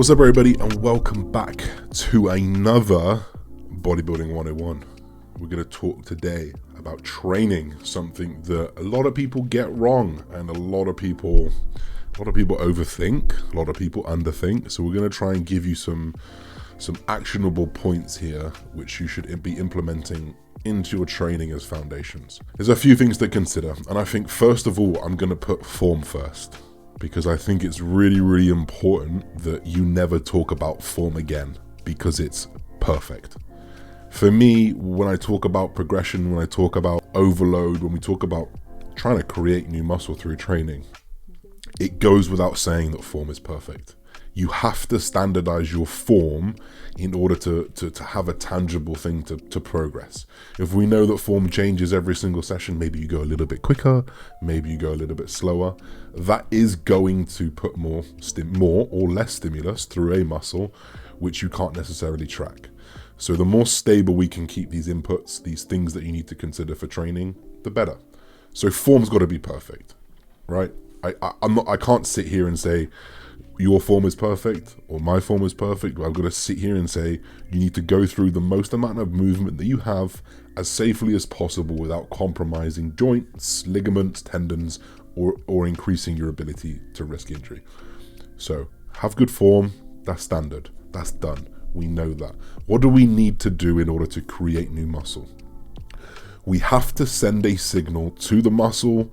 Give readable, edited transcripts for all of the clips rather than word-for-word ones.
What's up, everybody, and welcome back to another Bodybuilding 101. We're going to talk today about training, something that a lot of people get wrong and a lot of people overthink, a lot of people underthink. So we're going to try and give you some actionable points here which you should be implementing into your training as foundations. There's a few things to consider, and I think first of all I'm going to put form first, because I think it's really important that you never talk about form again, because it's perfect. For me, when I talk about progression, when I talk about overload, when we talk about trying to create new muscle through training, it goes without saying that form is perfect. You have to standardize your form in order to have a tangible thing to progress. If we know that form changes every single session, maybe you go a little bit quicker, maybe you go a little bit slower, that is going to put more or less stimulus through a muscle, which you can't necessarily track. So the more stable we can keep these inputs, these things that you need to consider for training, the better. So form's got to be perfect, right? I can't sit here and say your form is perfect or my form is perfect. I've got to sit here and say you need to go through the most amount of movement that you have as safely as possible without compromising joints, ligaments, tendons, or increasing your ability to risk injury. So have good form, that's standard, that's done. We know that. What do we need to do in order to create new muscle? We have to send a signal to the muscle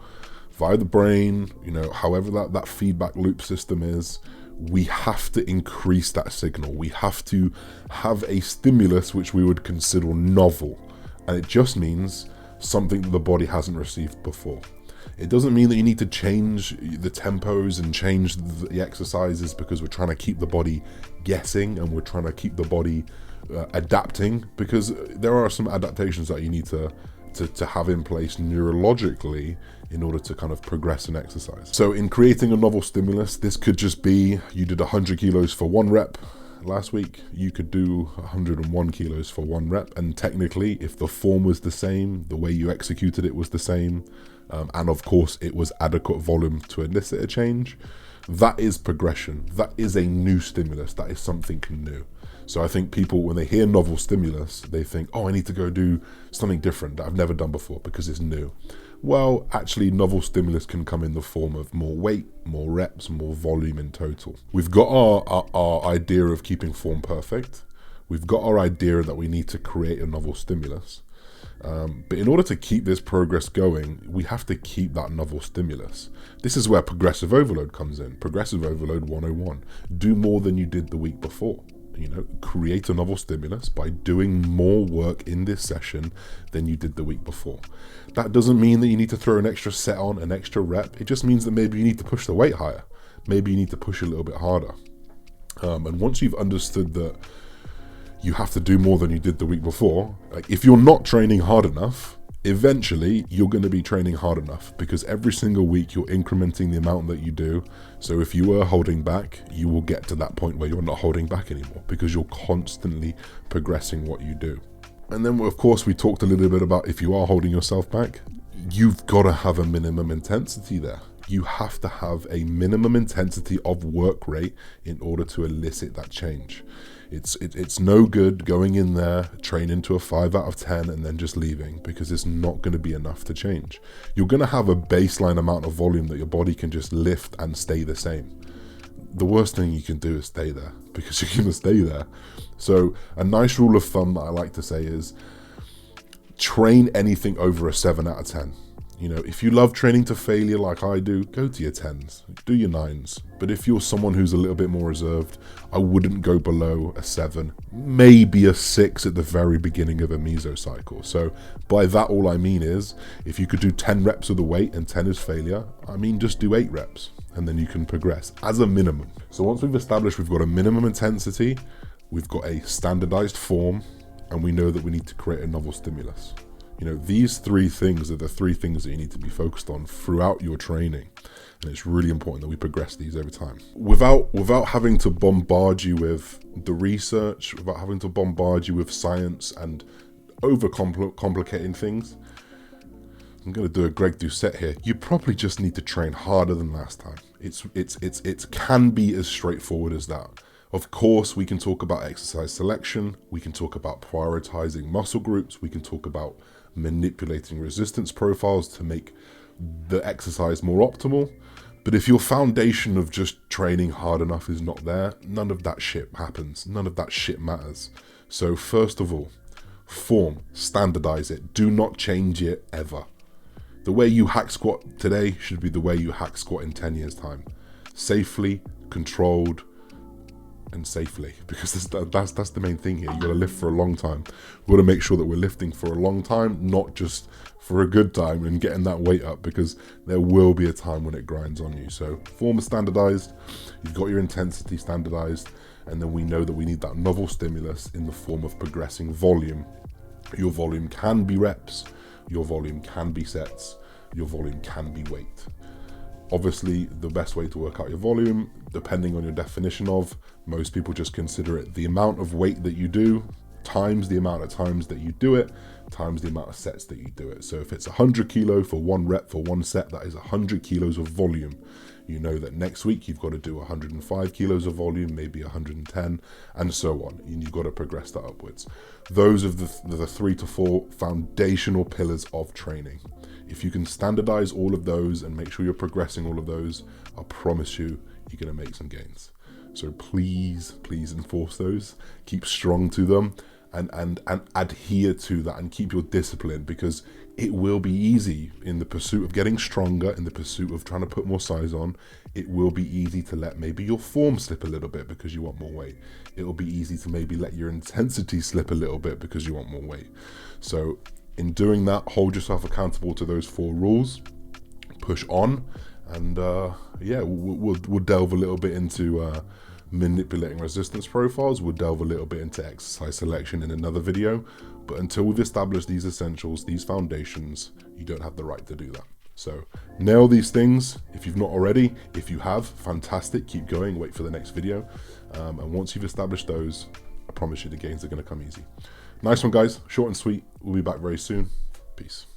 via the brain, however that feedback loop system is. We have to increase that signal. We have to have a stimulus which we would consider novel. And it just means something that the body hasn't received before. It doesn't mean that you need to change the tempos and change the exercises because we're trying to keep the body guessing and we're trying to keep the body adapting, because there are some adaptations that you need to have in place neurologically in order to kind of progress and exercise. So in creating a novel stimulus, this could just be you did 100 kilos for one rep last week, you could do 101 kilos for one rep, and technically if the form was the same, the way you executed it was the same, and of course it was adequate volume to elicit a change, that is progression. That is a new stimulus. That is something new. So I think people, when they hear novel stimulus, they think, oh, I need to go do something different that I've never done before because it's new. Well, actually, novel stimulus can come in the form of more weight, more reps, more volume in total. We've got our idea of keeping form perfect. We've got our idea that we need to create a novel stimulus. But in order to keep this progress going, we have to keep that novel stimulus. This is where progressive overload comes in. Progressive overload 101. Do more than you did the week before. Create a novel stimulus by doing more work in this session than you did the week before. That doesn't mean that you need to throw an extra set on, an extra rep. It just means that maybe you need to push the weight higher. Maybe you need to push a little bit harder. And once you've understood that you have to do more than you did the week before, like if you're not training hard enough, eventually you're going to be training hard enough, because every single week you're incrementing the amount that you do. So if you were holding back, you will get to that point where you're not holding back anymore, because you're constantly progressing what you do. And then of course we talked a little bit about if you are holding yourself back, you've got to have a minimum intensity there. You have to have a minimum intensity of work rate in order to elicit that change. It's no good going in there, training to a 5 out of 10 and then just leaving, because it's not going to be enough to change. You're going to have a baseline amount of volume that your body can just lift and stay the same. The worst thing you can do is stay there, because you're going to stay there. So a nice rule of thumb that I like to say is train anything over a 7 out of 10. If you love training to failure like I do, go to your 10s, do your 9s. But if you're someone who's a little bit more reserved, I wouldn't go below a 7, maybe a 6 at the very beginning of a mesocycle. So by that, all I mean is, if you could do 10 reps of the weight and 10 is failure, just do 8 reps and then you can progress as a minimum. So once we've established we've got a minimum intensity, we've got a standardized form, and we know that we need to create a novel stimulus. These 3 things are the 3 things that you need to be focused on throughout your training. And it's really important that we progress these over time. Without having to bombard you with the research, without having to bombard you with science and overcomplicating things, I'm going to do a Greg Doucette here. You probably just need to train harder than last time. It can be as straightforward as that. Of course, we can talk about exercise selection. We can talk about prioritizing muscle groups. We can talk about manipulating resistance profiles to make the exercise more optimal. But if your foundation of just training hard enough is not there, none of that shit happens. None of that shit matters. So first of all, form, standardize it. Do not change it ever. The way you hack squat today should be the way you hack squat in 10 years time. Safely, controlled, and safely, because that's the main thing here. You got to lift for a long time. We got to make sure that we're lifting for a long time, not just for a good time and getting that weight up, because there will be a time when it grinds on you. So form is standardized, you've got your intensity standardized, and then we know that we need that novel stimulus in the form of progressing volume. Your volume can be reps, your volume can be sets, your volume can be weight. Obviously, the best way to work out your volume, depending on your definition of, most people just consider it the amount of weight that you do times the amount of times that you do it times the amount of sets that you do it. So if it's 100 kilo for one rep for one set, that is 100 kilos of volume. You know that next week you've got to do 105 kilos of volume, maybe 110, and so on. And you've got to progress that upwards. Those are the 3 to 4 foundational pillars of training. If you can standardize all of those and make sure you're progressing all of those, I promise you, you're going to make some gains. So please enforce those, keep strong to them, and adhere to that, and keep your discipline, because it will be easy in the pursuit of getting stronger, in the pursuit of trying to put more size on. It will be easy to let maybe your form slip a little bit because you want more weight. It will be easy to maybe let your intensity slip a little bit because you want more weight. So in doing that, hold yourself accountable to those 4 rules, push on, and yeah, we'll delve a little bit into manipulating resistance profiles. We'll delve a little bit into exercise selection in another video, but until we've established these essentials, these foundations, you don't have the right to do that. So nail these things if you've not already. If you have, fantastic, keep going, wait for the next video, and once you've established those, I promise you the gains are going to come easy. Nice one, guys, short and sweet. We'll be back very soon. Peace.